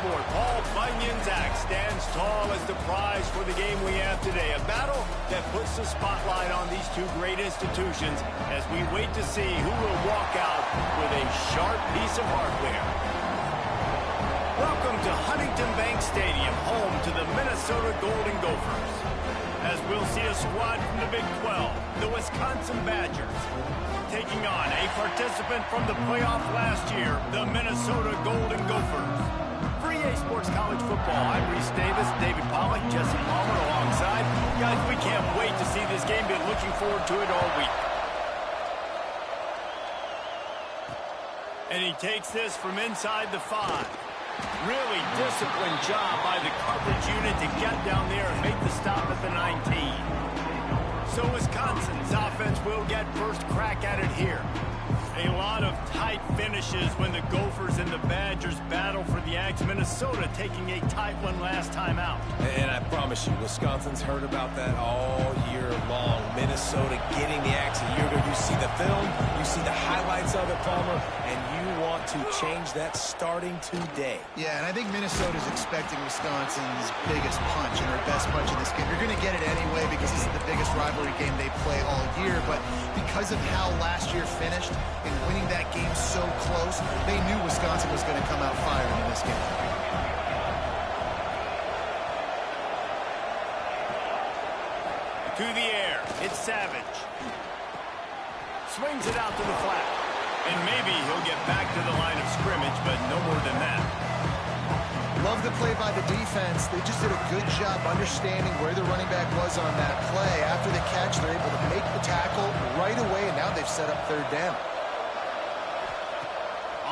sport, Paul Bunyan's axe stands tall as the prize for the game we have today. A battle that puts the spotlight on these two great institutions as we wait to see who will walk out with a sharp piece of hardware. Welcome to Huntington Bank Stadium, home to the Minnesota Golden Gophers. As we'll see a squad from the Big 12, the Wisconsin Badgers, taking on a participant from the playoff last year, the Minnesota Golden Gophers. For EA Sports College Football, I'm Reese Davis, David Pollack, Jesse Palmer alongside. Guys, we can't wait to see this game. Been looking forward to it all week. And he takes this from inside the 5. Really disciplined job by the coverage unit to get down there and make the stop at the 19. So Wisconsin's offense will get first crack at it here. A lot of tight finishes when the Gophers and the Badgers battle for the Axe. Minnesota taking a tight one last time out. And I promise you, Wisconsin's heard about that all year long. Minnesota getting the Axe a year ago. You see the film, you see the highlights of it, Palmer, and you want to change that starting today. Yeah, and I think Minnesota's expecting Wisconsin's biggest punch and their best punch in this game. You're going to get it anyway because this is the biggest rivalry game they play all year, but because of how last year finished and winning that game so close, they knew Wisconsin was going to come out firing in this game. To the air, it's Savage. Swings it out to the flat. And maybe he'll get back to the line of scrimmage, but no more than that. Love the play by the defense. They just did a good job understanding where the running back was on that play. After the catch, they're able to make the tackle right away, and now they've set up third down.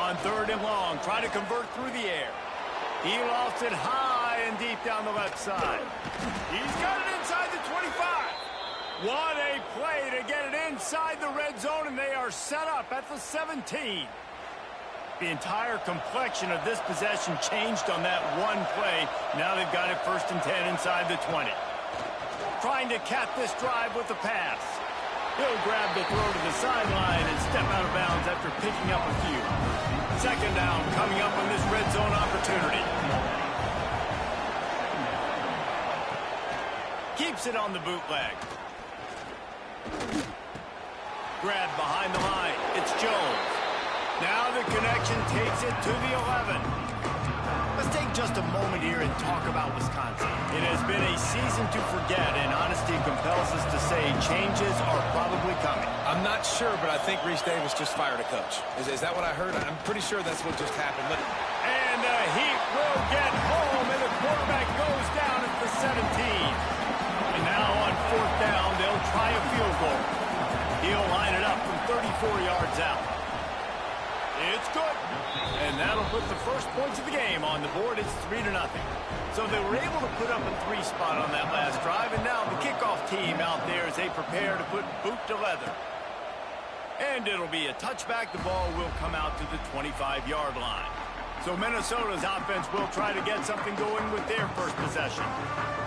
On 3rd and long, try to convert through the air. He lost it high and deep down the left side. He's got it inside the 25. What a play to get it inside the red zone, and they are set up at the 17. The entire complexion of this possession changed on that one play. Now they've got it 1st and 10 inside the 20. Trying to cap this drive with the pass. He'll grab the throw to the sideline and step out of bounds after picking up a few. 2nd down coming up on this red zone opportunity. Keeps it on the bootleg. Grabbed behind the line. It's Jones. Now the connection takes it to the 11. Let's take just a moment here and talk about Wisconsin. It has been a season to forget, and honesty compels us to say changes are probably coming. I'm not sure, but I think Reese Davis just fired a coach. Is that what I heard? I'm pretty sure that's what just happened. Look. And the Heat will get home, and the quarterback goes down at the 17. And now on 4th down, they'll try a field goal. He'll line it up from 34 yards out. It's good. And that'll put the first points of the game on the board. It's 3-0. So they were able to put up a 3 spot on that last drive, and now the kickoff team out there as they prepare to put boot to leather. And it'll be a touchback. The ball will come out to the 25-yard line. So Minnesota's offense will try to get something going with their first possession.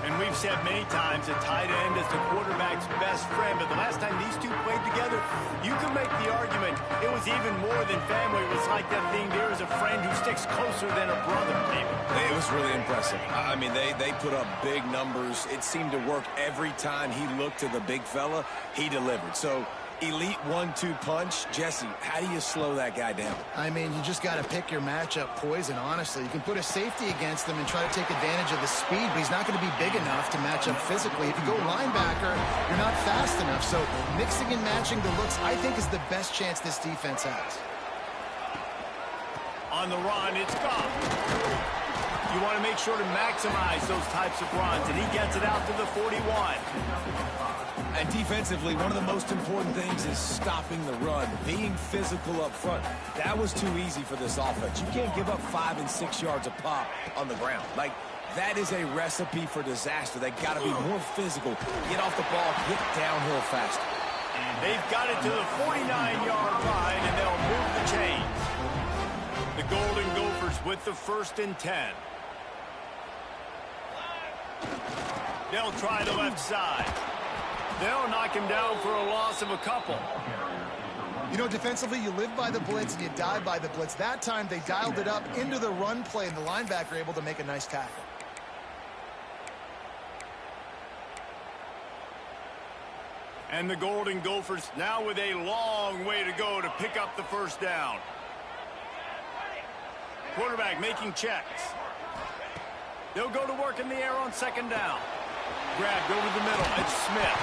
And we've said many times that tight end is the quarterback's best friend, but the last time these two played together, you can make the argument it was even more than family. It was like that thing, there is a friend who sticks closer than a brother, maybe. It was really impressive. I mean, they put up big numbers. It seemed to work every time he looked to the big fella. He delivered. So elite 1-2 punch. Jesse, how do you slow that guy down? I mean, you just got to pick your matchup poison, honestly. You can put a safety against him and try to take advantage of the speed, but he's not going to be big enough to match up physically. If you go linebacker, you're not fast enough. So mixing and matching the looks, I think, is the best chance this defense has. On the run, it's Goff. You want to make sure to maximize those types of runs, and he gets it out to the 41. And defensively, one of the most important things is stopping the run, being physical up front. That was too easy for this offense. You can't give up 5 and 6 yards a pop on the ground. Like, that is a recipe for disaster. They got to be more physical, get off the ball, get downhill faster. They've got it to the 49-yard line, and they'll move the chains. The Golden Gophers with the 1st and 10. They'll try the left side. They'll knock him down for a loss of a couple. You know, defensively, you live by the blitz and you die by the blitz. That time, they dialed it up into the run play, and the linebacker able to make a nice tackle. And the Golden Gophers now with a long way to go to pick up the first down. Quarterback making checks. They'll go to work in the air on second down. Grabbed over the middle. It's Smith.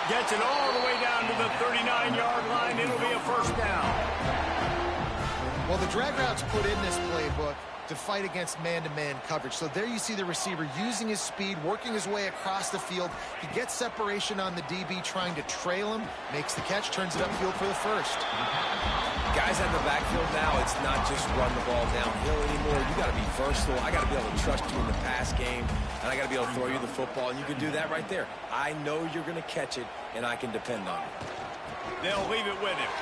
Gets it all the way down to the 39-yard line. It'll be a first down. Well, the drag routes put in this playbook to fight against man-to-man coverage. So there you see the receiver using his speed, working his way across the field. He gets separation on the DB, trying to trail him, makes the catch, turns it upfield for the first. Guys in the backfield now, it's not just run the ball downhill anymore. You got to be versatile. I got to be able to trust you in the pass game, and I got to be able to throw you the football, and you can do that right there. I know you're going to catch it, and I can depend on it. They'll leave it with him.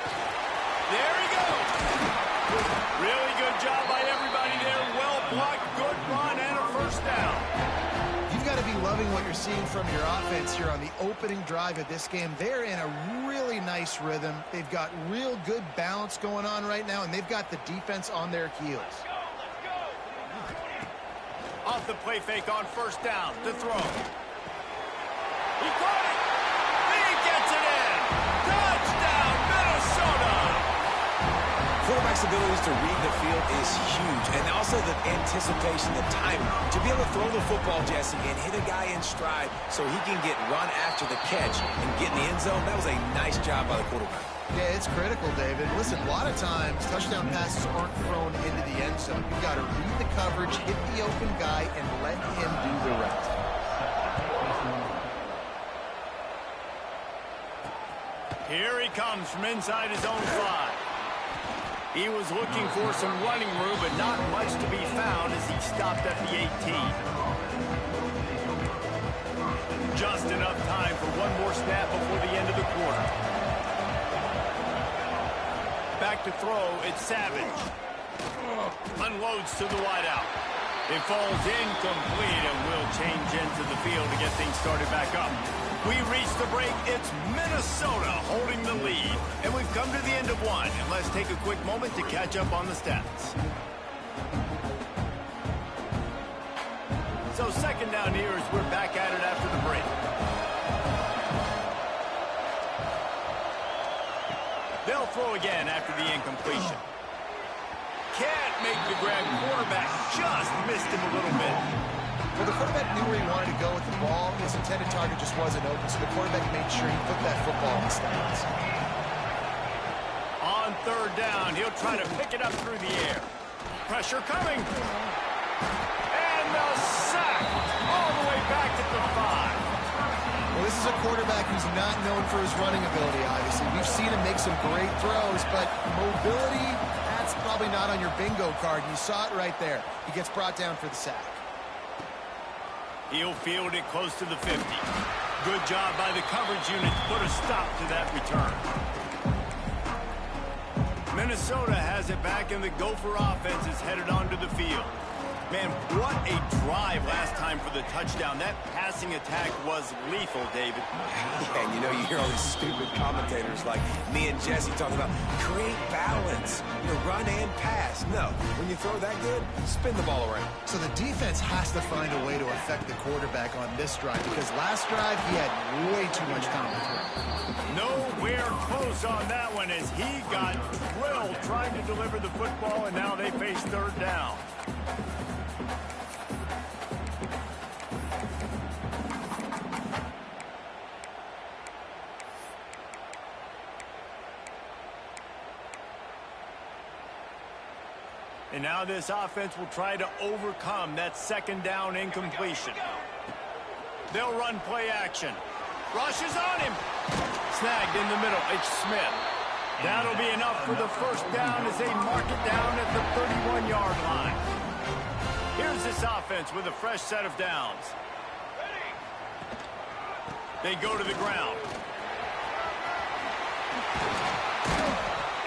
There he goes. Really good job by everybody there. Well blocked, good run, and a first down. You've got to be loving what you're seeing from your offense here on the opening drive of this game. They're in a really nice rhythm. They've got real good balance going on right now, and they've got the defense on their heels. Off the play fake on first down to throw. He caught it. He gets it in. Touchdown, Minnesota. Quarterback's abilities to read the field is huge, and also the anticipation, the timing. To be able to throw the football, Jesse, and hit a guy in stride so he can get run after the catch and get in the end zone, that was a nice job by the quarterback. Yeah, it's critical, David. Listen, a lot of times, touchdown passes aren't thrown into the end zone. You've got to read the coverage, hit the open guy, and let him do the rest. Here he comes from inside his own 5. He was looking for some running room, but not much to be found as he stopped at the 18. Just enough time for one more snap before the end of the quarter. Back to throw, it's Savage. Unloads to the wideout. It falls incomplete and will change into the field to get things started back up. We reach the break. It's Minnesota holding the lead. And we've come to the end of one. And let's take a quick moment to catch up on the stats. So second down here as we're back at it after the break. They'll throw again after the incompletion. Can't make the grab. Quarterback just missed him a little bit. Well, the quarterback knew where he wanted to go with the ball. His intended target just wasn't open, so the quarterback made sure he put that football in the stands. On third down, he'll try to pick it up through the air. Pressure coming. And the sack all the way back at the 5. Well, this is a quarterback who's not known for his running ability, obviously. We've seen him make some great throws, but mobility, that's probably not on your bingo card. You saw it right there. He gets brought down for the sack. He'll field it close to the 50. Good job by the coverage unit to put a stop to that return. Minnesota has it back, and the Gopher offense is headed onto the field. Man, what a drive last time for the touchdown. That passing attack was lethal, David. Yeah, and you know, you hear all these stupid commentators like me and Jesse talking about create balance, you know, run and pass. No, when you throw that good, spin the ball around. So the defense has to find a way to affect the quarterback on this drive, because last drive he had way too much time to throw. Nowhere close on that one as he got drilled trying to deliver the football, and now they face third down. And now this offense will try to overcome that second down incompletion. They'll run play action. Rush is on him. Snagged in the middle. It's Smith. That'll be enough for the first down as they mark it down at the 31-yard line. Here's this offense with a fresh set of downs. They go to the ground.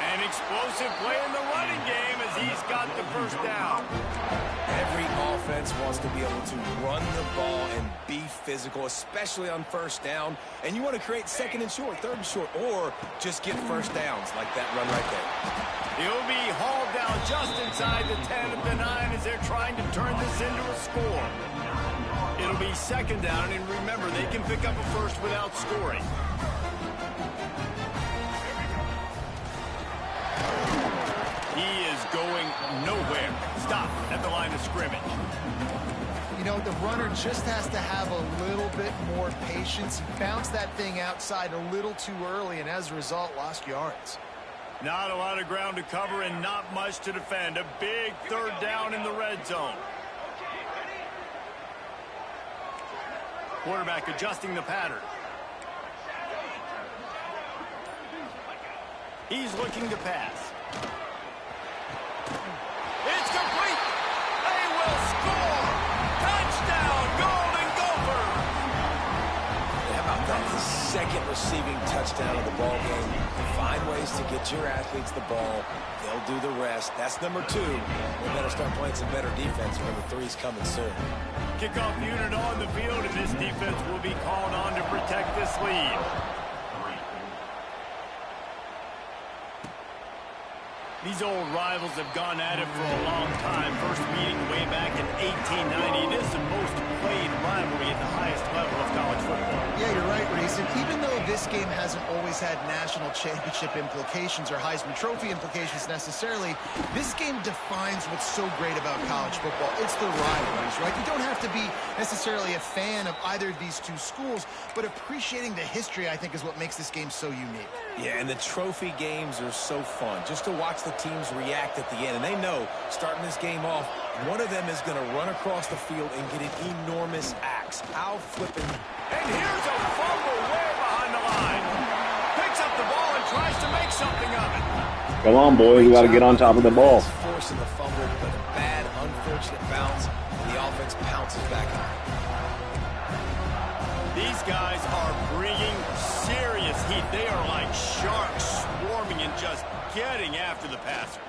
An explosive play in the running game as he's got the first down. Every offense wants to be able to run the ball and be physical, especially on first down. And you want to create second and short, third and short, or just get first downs like that run right there. He'll be hauled down just inside the 10 of the 9 as they're trying to turn this into a score. It'll be second down, and remember, they can pick up a first without scoring. He is going nowhere. Stop at the line of scrimmage. You know, the runner just has to have a little bit more patience. He bounced that thing outside a little too early, and as a result, lost yards. Not a lot of ground to cover and not much to defend. A big third down in the red zone. Quarterback adjusting the pattern. He's looking to pass. It's complete. They will score. Touchdown, Golden Gophers. How about that? His second receiving touchdown of the ball game. Find ways to get your athletes the ball. They'll do the rest. That's number 2. They better start playing some better defense. Number 3's coming soon. Kickoff unit on the field, and this defense will be called on to protect this lead. These old rivals have gone at it for a long time. First meeting way back in 1890. This is the most played rivalry at the highest level of college football. Yeah, you're right, Reese. And even though this game hasn't always had national championship implications or Heisman Trophy implications necessarily, this game defines what's so great about college football. It's the rivalries, right? You don't have to be necessarily a fan of either of these two schools, but appreciating the history, I think, is what makes this game so unique. Yeah, and the trophy games are so fun. Just to watch the teams react at the end. And they know, starting this game off, one of them is going to run across the field and get an enormous axe. How flippin'. And here's a fumble way behind the line. Picks up the ball and tries to make something of it. Come on, boys. We got to get on top of the ball. Forcing the fumble, but a bad, unfortunate bounce. And the offense pounces back on it. These guys are bringing serious heat. They are like sharks swarming and just getting after the passer.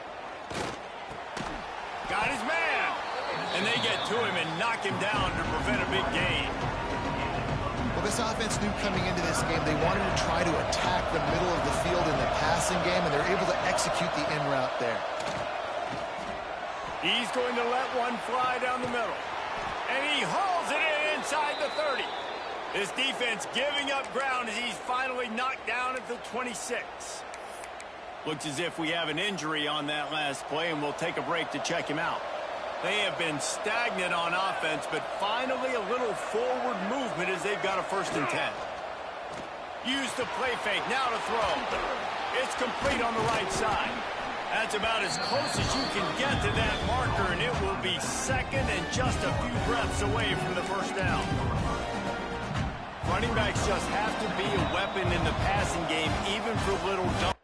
Got his man. And they get to him and knock him down to prevent a big gain. Well, this offense knew coming into this game they wanted to try to attack the middle of the field in the passing game, and they're able to execute the in route there. He's going to let one fly down the middle. And he hauls it in inside the 30. This defense giving up ground as he's finally knocked down at the 26. Looks as if we have an injury on that last play, and we'll take a break to check him out. They have been stagnant on offense, but finally a little forward movement as they've got a 1st and 10. Use the play fake, now to throw. It's complete on the right side. That's about as close as you can get to that marker, and it will be second and just a few breaths away from the 1st down. Running backs just have to be a weapon in the passing game, even for little dump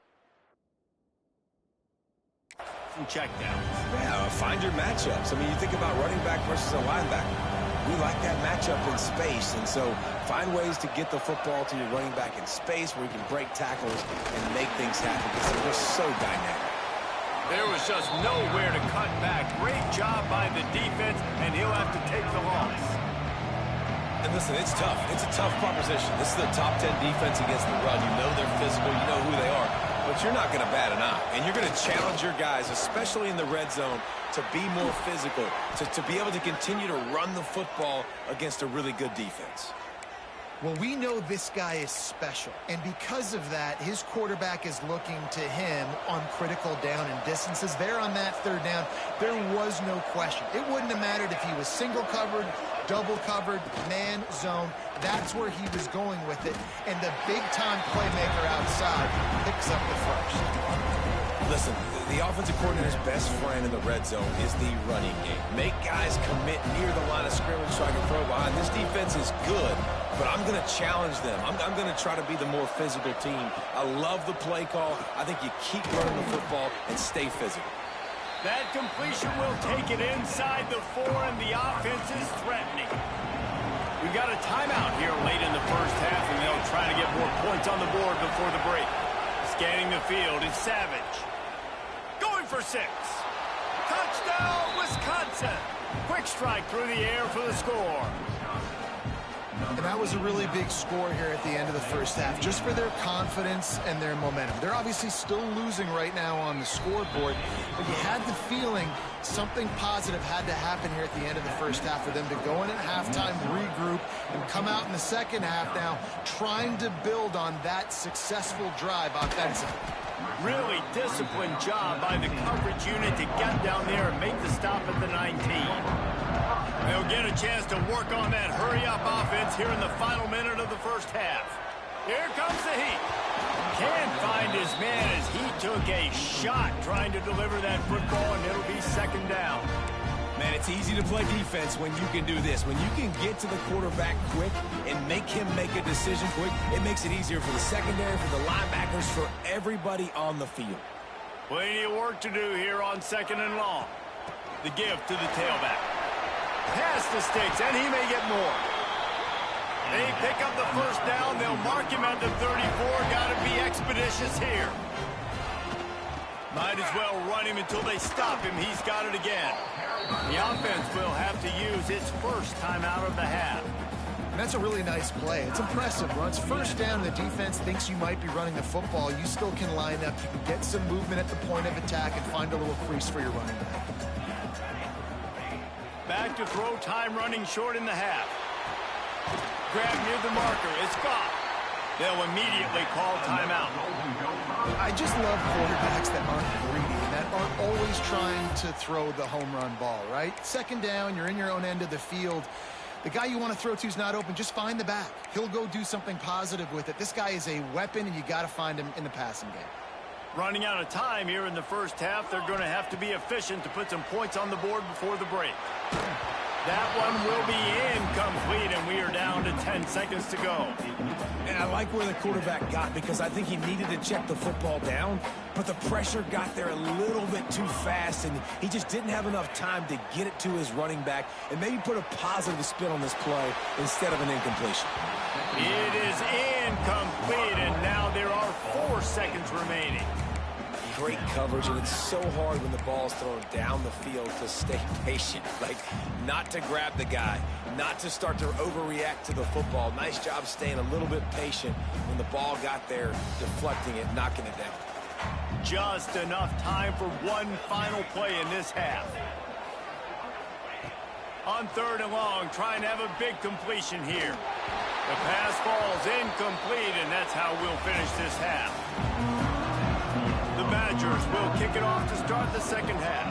and checkdowns. Yeah, find your matchups. I mean, you think about running back versus a linebacker. We like that matchup in space, and so find ways to get the football to your running back in space where you can break tackles and make things happen because they're so dynamic. There was just nowhere to cut back. Great job by the defense, and he'll have to take the loss. And listen, it's tough. It's a tough proposition. This is the top 10 defense against the run. You know they're physical. You know who they are. But you're not going to bat an eye. And you're going to challenge your guys, especially in the red zone, to be more physical, to be able to continue to run the football against a really good defense. Well, we know this guy is special, and because of that, his quarterback is looking to him on critical down and distances. There on that 3rd down, there was no question. It wouldn't have mattered if he was single covered, double covered, man, zone. That's where he was going with it, and the big-time playmaker outside picks up the 1st. Listen, the offensive coordinator's best friend in the red zone is the running game. Make guys commit near the line of scrimmage so I can throw behind. This defense is good, but I'm going to challenge them. I'm going to try to be the more physical team. I love the play call. I think you keep running the football and stay physical. That completion will take it inside the 4, and the offense is threatening. We got a timeout here late in the 1st half, and they'll try to get more points on the board before the break. Scanning the field is Savage. Going for 6. Touchdown, Wisconsin. Quick strike through the air for the score. And that was a really big score here at the end of the first half, just for their confidence and their momentum. They're obviously still losing right now on the scoreboard, but you had the feeling something positive had to happen here at the end of the first half for them to go in at halftime, regroup, and come out in the second half now trying to build on that successful drive offensively. Really disciplined job by the coverage unit to get down there and make the stop at the 19. They'll get a chance to work on that hurry-up offense here in the final minute of the first half. Here comes the heat. Can't find his man as he took a shot trying to deliver that football, and it'll be second down. Man, it's easy to play defense when you can do this. When you can get to the quarterback quick and make him make a decision quick, it makes it easier for the secondary, for the linebackers, for everybody on the field. Plenty of work to do here on second and long. The give to the tailback. Past the sticks, and he may get more. They pick up the first down. They'll mark him at the 34. Got to be expeditious here. Might as well run him until they stop him. He's got it again. The offense will have to use its first timeout of the half. And that's a really nice play. It's impressive. Once first down, the defense thinks you might be running the football. You still can line up. You can get some movement at the point of attack and find a little crease for your running back. Back to throw, time running short in the half. Grab near the marker. It's Goff. They'll immediately call timeout. I just love quarterbacks that aren't greedy and that aren't always trying to throw the home run ball, right? Second down, you're in your own end of the field. The guy you want to throw to is not open. Just find the back. He'll go do something positive with it. This guy is a weapon, and you got to find him in the passing game. Running out of time here in the first half. They're going to have to be efficient to put some points on the board before the break. That one will be incomplete, and we are down to 10 seconds to go. And I like where the quarterback got, because I think he needed to check the football down, but the pressure got there a little bit too fast, and he just didn't have enough time to get it to his running back and maybe put a positive spin on this play instead of an incompletion. It is incomplete, and now there are 4 seconds remaining. Great coverage, and it's so hard when the ball's thrown down the field to stay patient, like not to grab the guy, not to start to overreact to the football. Nice job staying a little bit patient when the ball got there, deflecting it, knocking it down. Just enough time for one final play in this half. On third and long, trying to have a big completion here. The pass falls incomplete, and that's how we'll finish this half. The Badgers will kick it off to start the second half.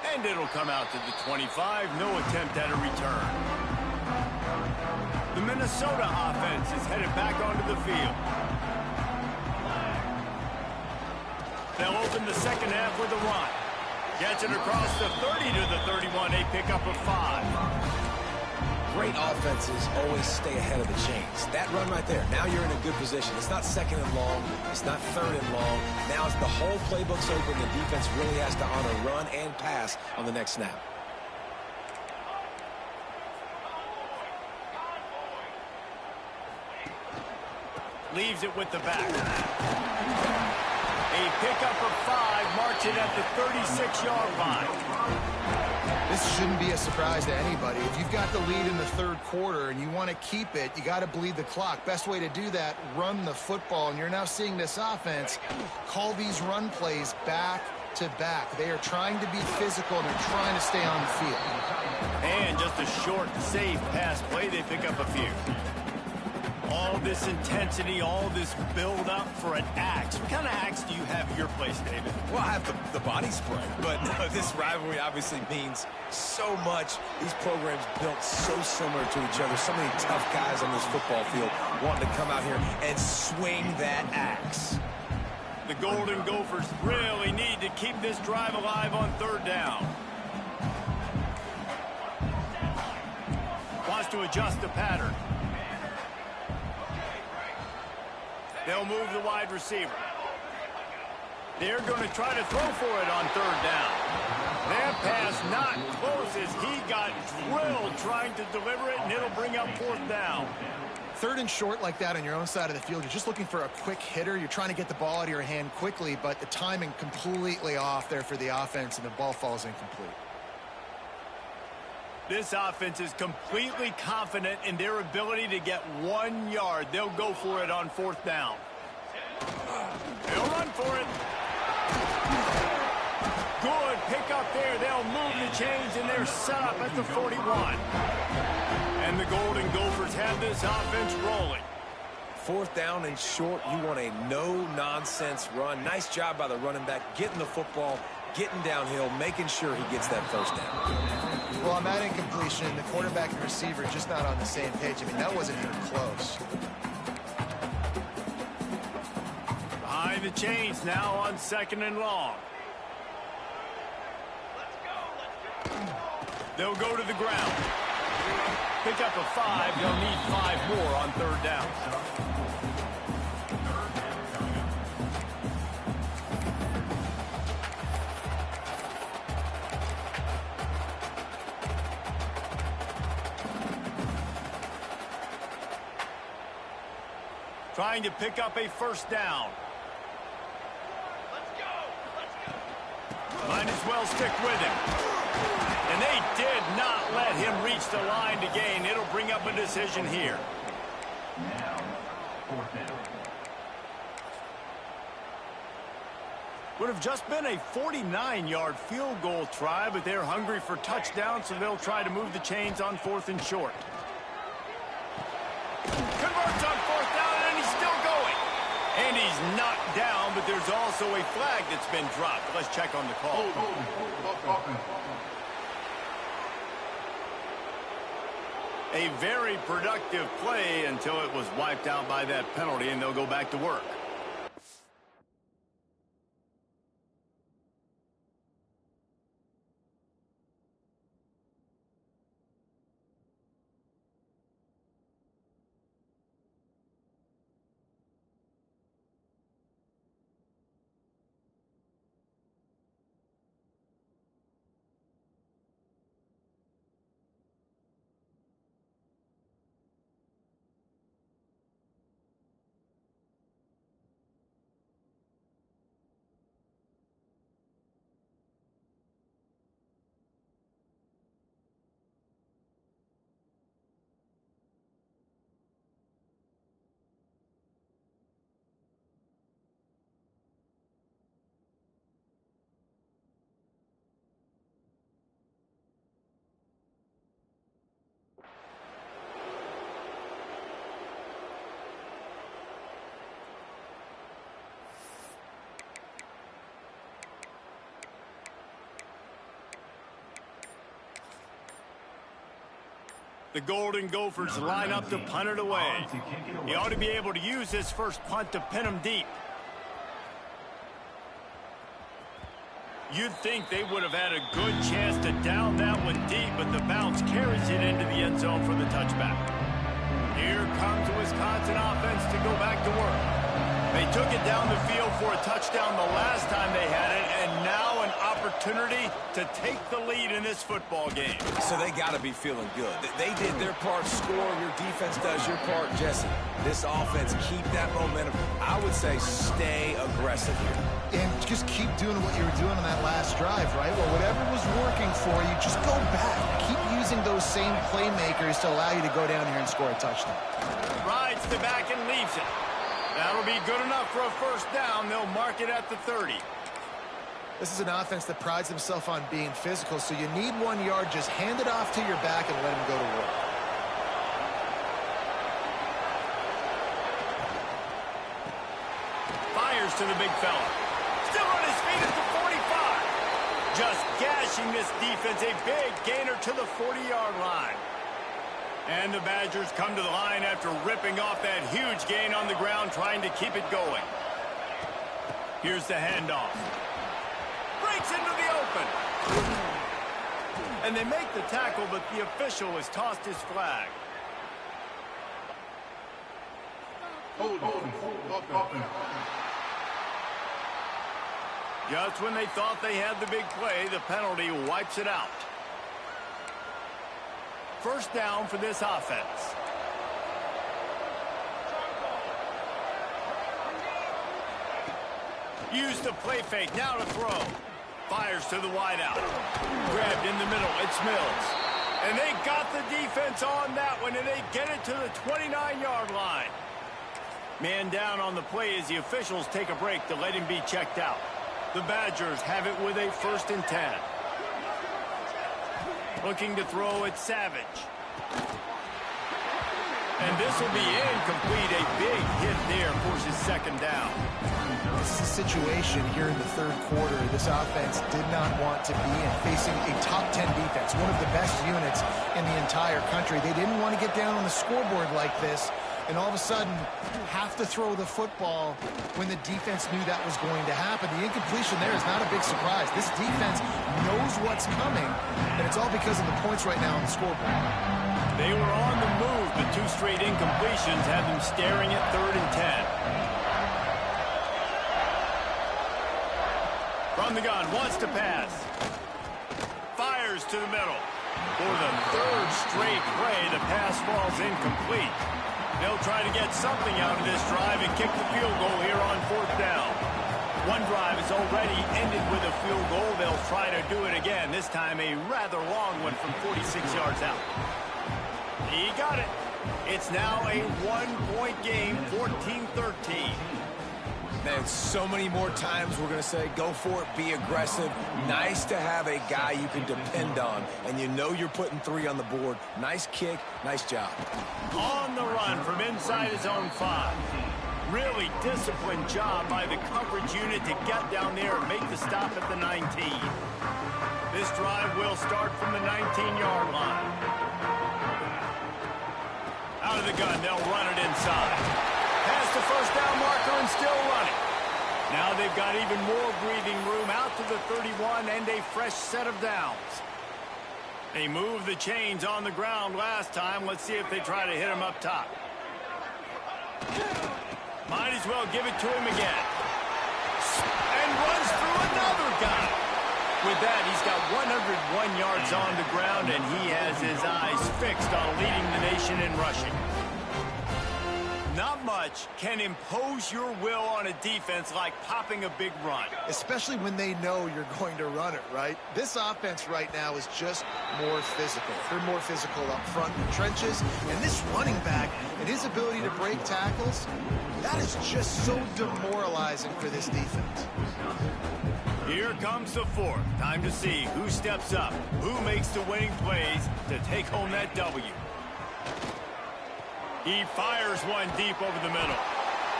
And it'll come out to the 25. No attempt at a return. The Minnesota offense is headed back onto the field. They'll open the second half with a run. Gets it across the 30 to the 31. A pickup of 5. Great offenses always stay ahead of the chains. That run right there, now you're in a good position. It's not second and long. It's not third and long. Now it's the whole playbook's open. The defense really has to honor run and pass on the next snap. Leaves it with the back. A pickup of 5, marks it at the 36-yard line. This shouldn't be a surprise to anybody. If you've got the lead in the third quarter and you want to keep it, you got to bleed the clock. Best way to do that, run the football. And you're now seeing this offense call these run plays back to back. They are trying to be physical, and they're trying to stay on the field. And just a short, safe pass play. They pick up a few. All this intensity, all this build-up for an axe. What kind of axe do you have at your place, David? Well, I have the body spray, but no, this rivalry obviously means so much. These programs built so similar to each other. So many tough guys on this football field wanting to come out here and swing that axe. The Golden Gophers really need to keep this drive alive on third down. Wants to adjust the pattern. They'll move the wide receiver. They're going to try to throw for it on third down. That pass not close as he got drilled trying to deliver it, and it'll bring up fourth down. Third and short like that on your own side of the field, you're just looking for a quick hitter. You're trying to get the ball out of your hand quickly, but the timing completely off there for the offense, and the ball falls incomplete. This offense is completely confident in their ability to get 1 yard. They'll go for it on 4th down. They'll run for it. Good pick up there. They'll move the chains, and they're set up at the 41. And the Golden Gophers have this offense rolling. 4th down and short, you want a no-nonsense run. Nice job by the running back, getting the football, getting downhill, making sure he gets that 1st down. Well, on that incompletion, the quarterback and receiver just not on the same page. I mean, that wasn't even close. Behind the chains now on 2nd and long. They'll go to the ground. Pick up a 5. They'll need 5 more on 3rd down. Trying to pick up a 1st down. Might as well stick with him. And they did not let him reach the line to gain. It'll bring up a decision here. Now, 4th down. Would have just been a 49-yard field goal try, but they're hungry for touchdown, so they'll try to move the chains on 4th and short. Converts on 4th down, and he's still going. And he's knocked down, but there's also a flag that's been dropped. Let's check on the call. A very productive play until it was wiped out by that penalty, and they'll go back to work. The Golden Gophers line up to punt it away. He ought to be able to use his first punt to pin him deep. You'd think they would have had a good chance to down that one deep, but the bounce carries it into the end zone for the touchback. Here comes the Wisconsin offense to go back to work. They took it down the field for a touchdown the last time they had it, and now an opportunity to take the lead in this football game. So they got to be feeling good. They did their part, score. Your defense does your part, Jesse. This offense, keep that momentum. I would say stay aggressive here. And just keep doing what you were doing on that last drive, right? Well, whatever was working for you, just go back. Keep using those same playmakers to allow you to go down here and score a touchdown. Rides the back and leaves it. That'll be good enough for a first down. They'll mark it at the 30. This is an offense that prides himself on being physical, so you need 1 yard. Just hand it off to your back and let him go to work. Fires to the big fella. Still on his feet at the 45. Just gashing this defense. A big gainer to the 40-yard line. And the Badgers come to the line after ripping off that huge gain on the ground, trying to keep it going. Here's the handoff. Breaks into the open. And they make the tackle, but the official has tossed his flag. Just when they thought they had the big play, the penalty wipes it out. First down for this offense. Use the play fake. Now to throw. Fires to the wideout. Grabbed in the middle. It's Mills. And they got the defense on that one, and they get it to the 29-yard line. Man down on the play as the officials take a break to let him be checked out. The Badgers have it with a 1st and 10. Looking to throw at Savage. And this will be incomplete. A big hit there forces 2nd down. This is a situation here in the 3rd quarter this offense did not want to be in, facing a top 10 defense, one of the best units in the entire country. They didn't want to get down on the scoreboard like this and all of a sudden have to throw the football when the defense knew that was going to happen. The incompletion there is not a big surprise. This defense knows what's coming, and it's all because of the points right now on the scoreboard. They were on the move, but 2 straight incompletions have them staring at 3rd and 10. From the gun, wants to pass. Fires to the middle. For the 3rd straight play, the pass falls incomplete. They'll try to get something out of this drive and kick the field goal here on 4th down. One drive is already ended with a field goal. They'll try to do it again, this time a rather long one from 46 yards out. He got it. It's now a 1-point game, 14-13. Man, so many more times we're going to say, go for it, be aggressive. Nice to have a guy you can depend on, and you know you're putting 3 on the board. Nice kick, nice job. On the run from inside his own 5. Really disciplined job by the coverage unit to get down there and make the stop at the 19. This drive will start from the 19-yard line. Out of the gun, they'll run it inside. Past the 1st down marker and still running. Now they've got even more breathing room out to the 31 and a fresh set of downs. They moved the chains on the ground last time. Let's see if they try to hit him up top. Might as well give it to him again. And runs through another guy. With that, he's got 101 yards on the ground, and he has his eyes fixed on leading the nation in rushing. Not much can impose your will on a defense like popping a big run. Especially when they know you're going to run it, right? This offense right now is just more physical. They're more physical up front in the trenches. And this running back and his ability to break tackles, that is just so demoralizing for this defense. Here comes the 4th. Time to see who steps up, who makes the winning plays to take home that W. He fires one deep over the middle.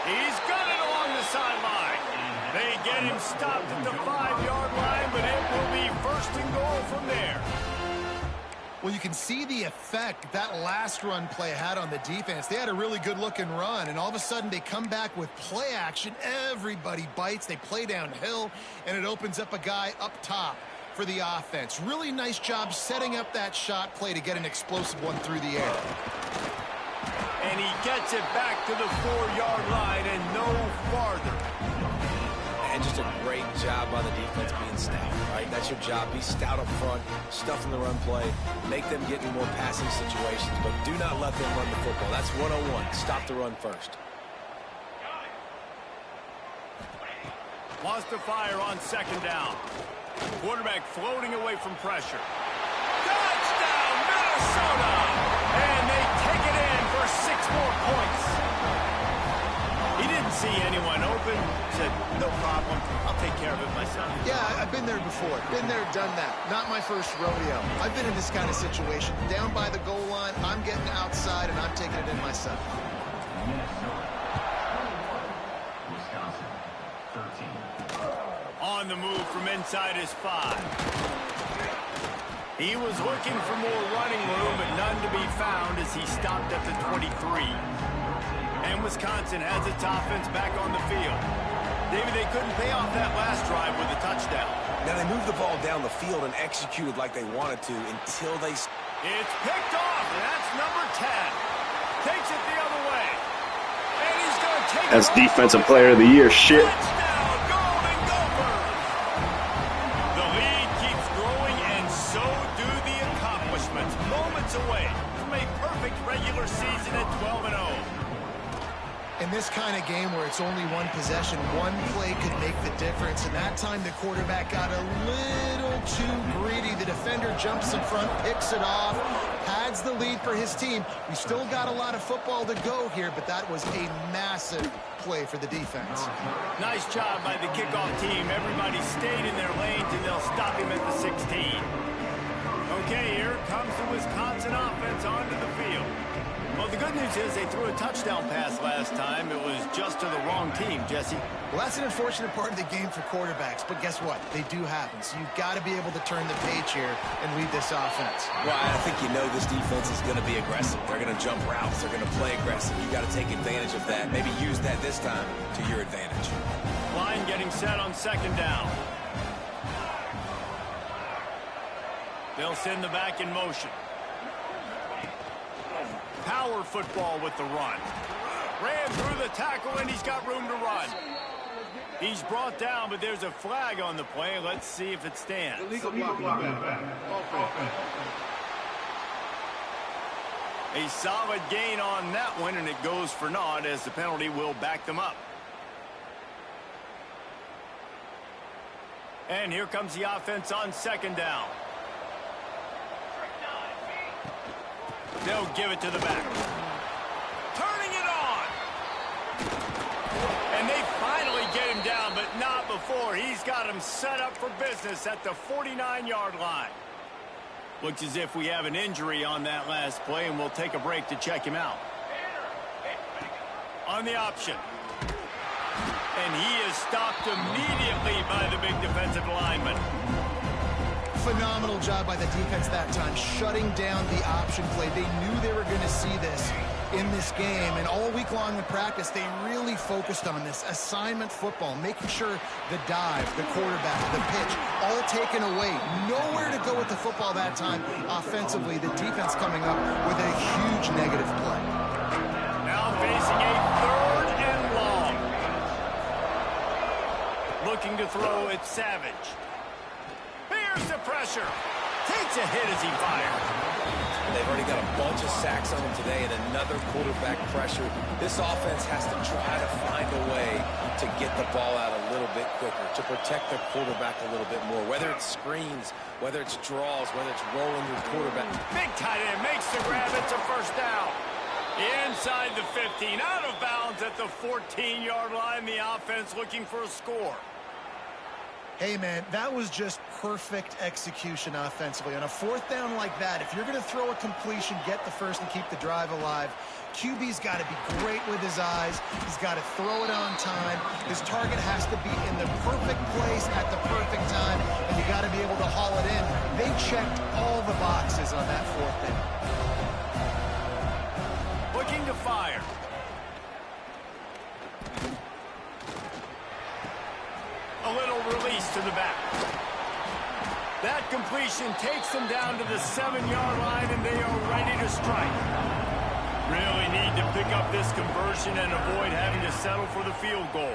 He's got it along the sideline. They get him stopped at the 5-yard line, but it will be 1st and goal from there. Well, you can see the effect that last run play had on the defense. They had a really good-looking run, and all of a sudden they come back with play action. Everybody bites. They play downhill, and it opens up a guy up top for the offense. Really nice job setting up that shot play to get an explosive one through the air. And he gets it back to the 4-yard line and no farther. And just a great job by the defense being stout, right? That's your job. Be stout up front, stuff in the run play, make them get in more passing situations, but do not let them run the football. That's 101. Stop the run first. Wants to fire on 2nd down. Quarterback floating away from pressure. Touchdown, Minnesota! And they take it in for 6 more points. He didn't see anyone open. Said, no problem. I'll take care of it myself. Yeah, I've been there before. Been there, done that. Not my first rodeo. I've been in this kind of situation. Down by the goal line, I'm getting outside, and I'm taking it in myself. Wisconsin, 13. On the move from inside his 5. He was looking for more running room, but none to be found as he stopped at the 23. And Wisconsin has its offense back on the field. David, they couldn't pay off that last drive with a touchdown. Now, they moved the ball down the field and executed like they wanted to until they... It's picked off, and that's number 10. Takes it the other way. And he's going to take That's it Defensive Player of the Year shit. Touchdown, Golden Gophers! The lead keeps growing, and so do the accomplishments. Moments away from a perfect regular season at 12-0. And In this kind of game where it's only one possession, one play could make the difference. And that time the quarterback got a little too greedy. The defender jumps in front, picks it off, pads the lead for his team. We still got a lot of football to go here, but that was a massive play for the defense. Nice job by the kickoff team. Everybody stayed in their lanes, and they'll stop him at the 16. Okay, here comes the Wisconsin offense onto the field. Well, the good news is they threw a touchdown pass last time. It was just to the wrong team, Jesse. Well, that's an unfortunate part of the game for quarterbacks, but guess what? They do happen. So you've got to be able to turn the page here and lead this offense. Well, I think you know this defense is going to be aggressive. They're going to jump routes. They're going to play aggressive. You got to take advantage of that. Maybe use that this time to your advantage. Line getting set on second down. They'll send the back in motion. Power football with the run. Ran through the tackle, and he's got room to run. He's brought down, but there's a flag on the play. Let's see if it stands. A solid gain on that one, and it goes for naught as the penalty will back them up. And here comes the offense on second down. They'll give it to the back. Turning it on. And they finally get him down, but not before. He's got him set up for business at the 49-yard line. Looks as if we have an injury on that last play, and we'll take a break to check him out. On the option. And he is stopped immediately by the big defensive lineman. Phenomenal job by the defense that time, shutting down the option play. They knew they were going to see this in this game, and all week long in practice, they really focused on this assignment football, making sure the dive, the quarterback, the pitch, all taken away. Nowhere to go with the football that time. Offensively, the defense coming up with a huge negative play. Now facing a third and long. Looking to throw it, Savage. Here's the pressure. Takes a hit as he fires. They've already got a bunch of sacks on them today and another quarterback pressure. This offense has to try to find a way to get the ball out a little bit quicker, to protect their quarterback a little bit more, whether it's screens, whether it's draws, whether it's rolling your quarterback. Big tight end makes the grab. It's a first down. Inside the 15, out of bounds at the 14-yard line. The offense looking for a score. Hey, man, that was just perfect execution offensively. On a fourth down like that, if you're going to throw a completion, get the first and keep the drive alive, QB's got to be great with his eyes. He's got to throw it on time. His target has to be in the perfect place at the perfect time, and you got to be able to haul it in. They checked all the boxes on that fourth down. Looking to fire. A little release to the back. That completion takes them down to the 7-yard line, and they are ready to strike. Really need to pick up this conversion and avoid having to settle for the field goal.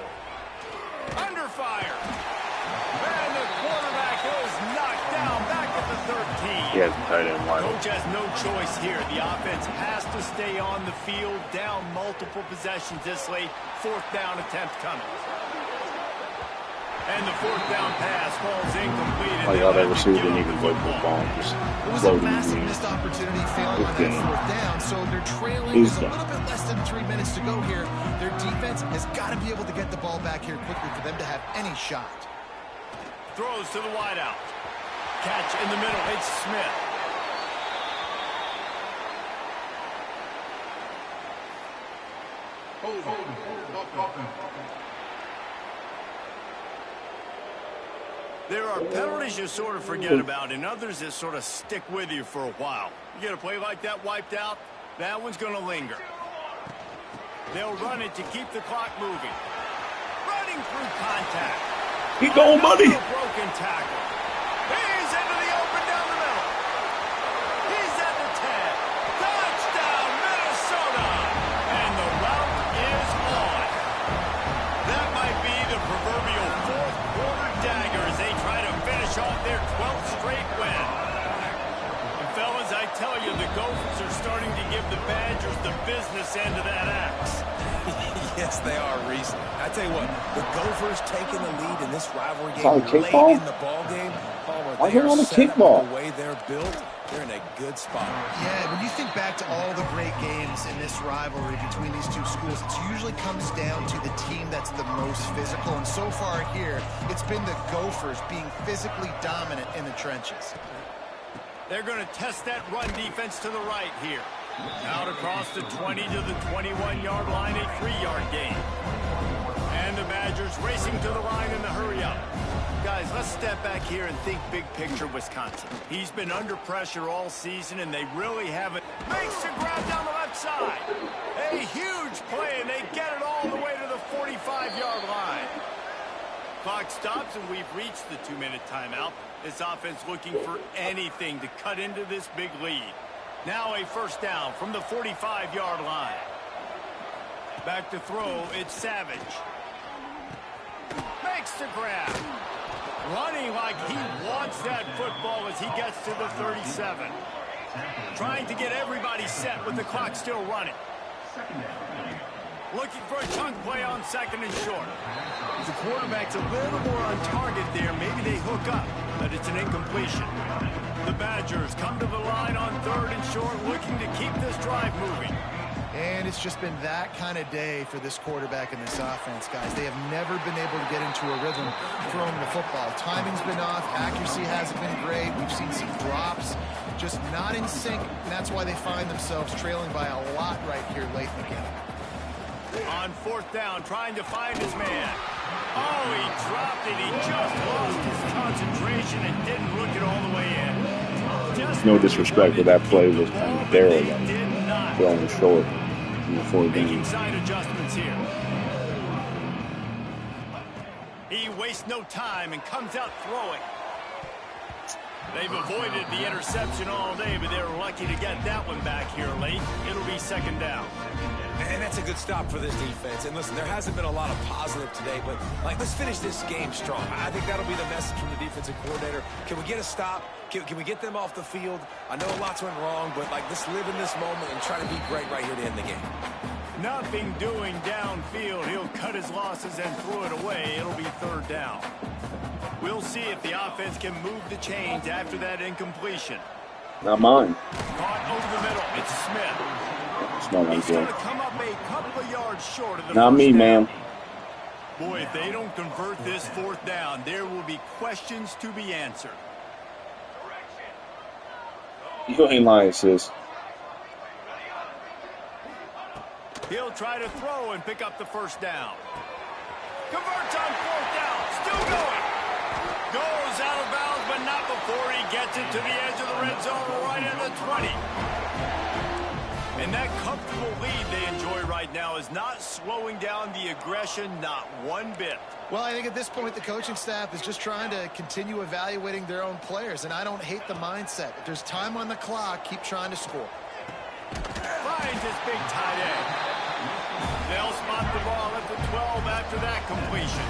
Under fire. And the quarterback is knocked down back at the 13. He has the tight end wide. Coach has no choice here. The offense has to stay on the field, down multiple possessions this late. Fourth down attempt coming. And the fourth down pass falls incomplete. Like all that receiver didn't even play football. Just it was a massive missed opportunity failing on that fourth down, so they're trailing with a little bit less than 3 minutes to go here. Their defense has got to be able to get the ball back here quickly for them to have any shot. Throws to the wideout. Catch in the middle. It's Smith. There are penalties you sort of forget about and others that sort of stick with you for a while. You get a play like that wiped out, that one's going to linger. They'll run it to keep the clock moving. Running through contact. Keep going, buddy. Broken tackle. He's into the open down the middle. He's at the 10. Touchdown, Minnesota. And the route is on. That might be the proverbial fourth quarter dagger as they try to finish off their 12th straight win. And fellas, I tell you, the Gophers are starting to give the Badgers the business end of that axe. Yes, they are, Reese. I tell you what, the Gophers taking the lead in this rivalry It's on game a late kickball? in the ball game. Palmer, Why they is it are on a set up kickball? the way they're built. They're in a good spot. Yeah, when you think back to all the great games in this rivalry between these two schools, it usually comes down to the team that's the most physical. And so far here, it's been the Gophers being physically dominant in the trenches. They're going to test that run defense to the right here. Out across the 20 to the 21-yard line, a 3-yard gain. And the Badgers racing to the line in the hurry-up. Guys, let's step back here and think big picture Wisconsin. He's been under pressure all season, and they really haven't. Makes a grab down the left side. A huge play, and they get it all the way to the 45-yard line. Clock stops, and we've reached the 2-minute timeout. This offense looking for anything to cut into this big lead. Now a first down from the 45-yard line. Back to throw, it's Savage. Makes the grab. Running like he wants that football as he gets to the 37. Trying to get everybody set with the clock still running. Looking for a chunk play on second and short. The quarterback's a little more on target there. Maybe they hook up, but it's an incompletion. The Badgers come to the line on third and short, looking to keep this drive moving. And it's just been that kind of day for this quarterback and this offense, guys. They have never been able to get into a rhythm throwing the football. Timing's been off. Accuracy hasn't been great. We've seen some drops, just not in sync. And that's why they find themselves trailing by a lot right here late in the game. On fourth down, trying to find his man. Oh, he dropped it. He just lost his concentration and didn't look it all the way in. Just No disrespect, but that play was kind of barely throwing short in the 4 making games. side adjustments here. He wastes no time and comes out throwing. They've avoided the interception all day, but they're lucky to get that one back here late. It'll be second down. And that's a good stop for this defense. And listen, there hasn't been a lot of positive today, but let's finish this game strong. I think that'll be the message from the defensive coordinator. Can we get a stop? Can we get them off the field? I know lots went wrong, but let's live in this moment and try to be great right here to end the game. Nothing doing downfield. He'll cut his losses and throw it away. It'll be third down. We'll see if the offense can move the chains after that incompletion. Not mine. Caught over the middle. It's Smith. It's not He's good. going to come up a couple of yards short of the Not first me, down. man. Boy, if they don't convert this fourth down, there will be questions to be answered. You ain't lying, sis. He'll try to throw and pick up the first down. Converts on fourth down. Still going. Goes out of bounds, but not before he gets it to the edge of the red zone right at the 20. And that comfortable lead they enjoy right now is not slowing down the aggression, not one bit. Well, I think at this point, the coaching staff is just trying to continue evaluating their own players, and I don't hate the mindset. If there's time on the clock, keep trying to score. Finds his big tight end. They'll spot the ball at the 12 after that completion.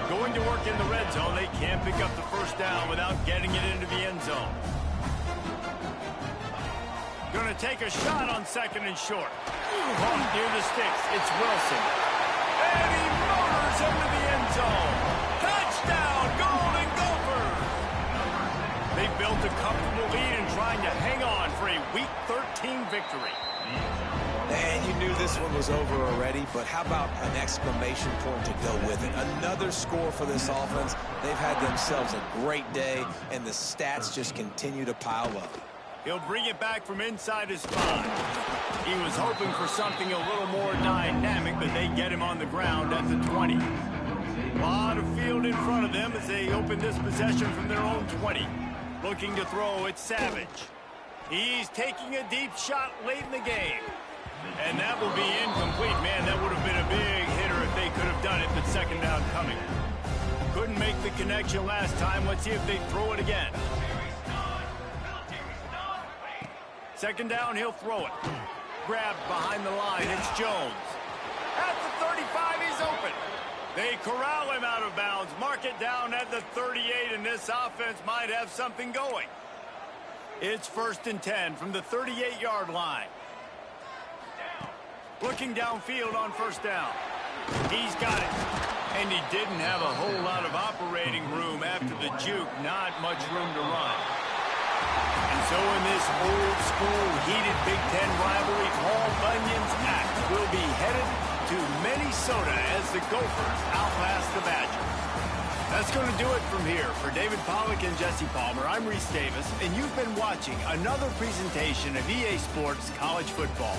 Going to work in the red zone, they can't pick up the first down without getting it into the end zone. Going to take a shot on second and short. Caught near the sticks. It's Wilson. And he motors into the end zone. Touchdown, Golden Gophers! They built a comfortable lead and trying to hang on for a Week 13 victory. And you knew this one was over already, but how about an exclamation point to go with it? Another score for this offense. They've had themselves a great day, and the stats just continue to pile up. He'll bring it back from inside his spot. He was hoping for something a little more dynamic, but they get him on the ground at the 20. A lot of field in front of them as they open this possession from their own 20. Looking to throw, it's Savage. He's taking a deep shot late in the game. And that will be incomplete. Man, that would have been a big hitter if they could have done it, but second down coming. Couldn't make the connection last time. Let's see if they throw it again. Second down, he'll throw it. Grabbed behind the line, it's Jones. At the 35, he's open. They corral him out of bounds. Mark it down at the 38, and this offense might have something going. It's 1st and 10 from the 38-yard line. Looking downfield on first down. He's got it. And he didn't have a whole lot of operating room after the juke. Not much room to run. And so in this old-school, heated Big Ten rivalry, Paul Bunyan's act will be headed to Minnesota as the Gophers outlast the Badgers. That's going to do it from here. For David Pollack and Jesse Palmer, I'm Reese Davis, and you've been watching another presentation of EA Sports College Football.